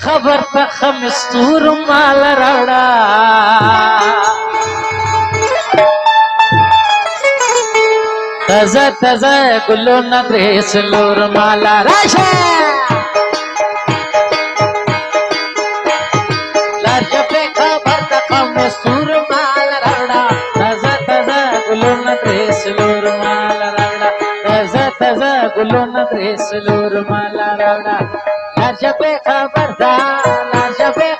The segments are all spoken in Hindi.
खबर तक मिस्तूर माल रड़ा तजा तजा गुलो न द्रेस लोर माला राशा लार्ज पे खबर तक मिस्तूर माल रड़ा तजा तजा गुलो न द्रेस लोर माला रड़ा तजा तजा गुलो न द्रेस लोर माला रड़ा लार्ज पे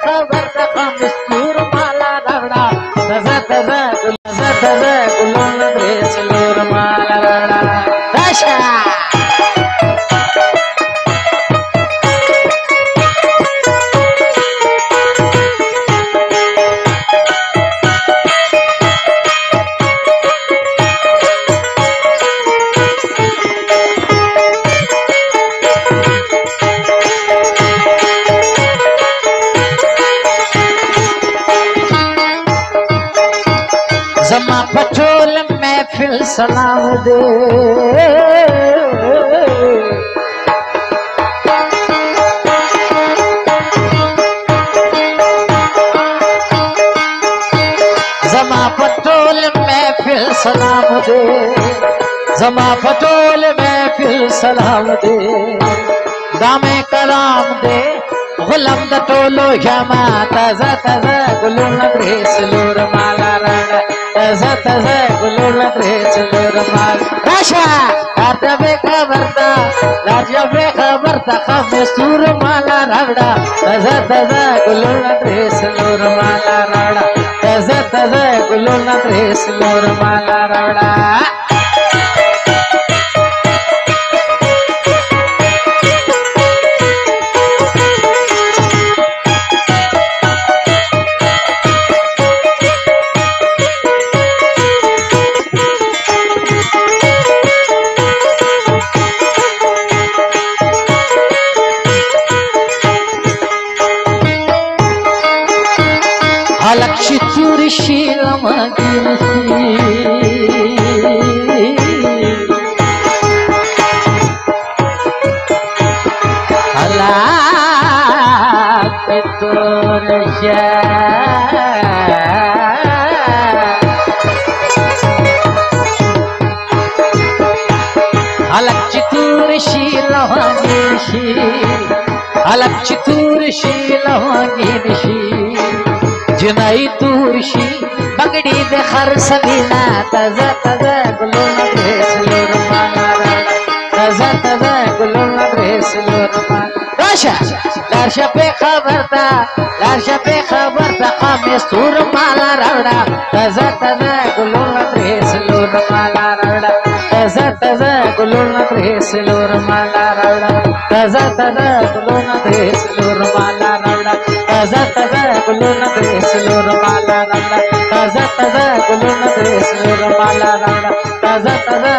खबर तक मिस्तूर माला रड़ा तजा तजा गुलो न द्रेस लोर माला रड़ा राशा जमा पटोल महफिल सलाम दे जमा पटोल महफिल सलाम दे जमा पटोल महफिल सलाम दे दामे कलाम दे गुलाम द टोलो जमा तजा तजा गुलो न द्रेस लोर माला रड़ा तजा तजा गुलो न द्रेस लोर माला राशा लार्ज पे खबर तक मिस्तूर माला रड़ा तजा तजा गुलो न द्रेस लोर माला रड़ा तजा तजा गुलो न द्रेस लोर माला रड़ा अलक्षी चुरशी लमगिरशी हलाक तोरशा अलक्षी चुरशी लमगिरशी अलक्षी चुरशी लमगिरशी जुनाई तुरशी बगड़ी दे खर सबीना तजा तजा गुलो न द्रेस लोर माला रड़ा तजा तजा गुलो न द्रेस लोर माला राशा लार्शा पे खबर था मिस्तूर माला रड़ा तजा तजा गुलो न द्रेस लोर माला रड़ा तजा तजा गुलो न द्रेस लोर माला रड़ा तजा तजा गुलो न द्रेस लोर माला रड़ा तजा तजा गुलो न द्रेस लोर माला रड़ा तजा तजा गुलो न द्रेस लोर माला रड़ा तजा तजा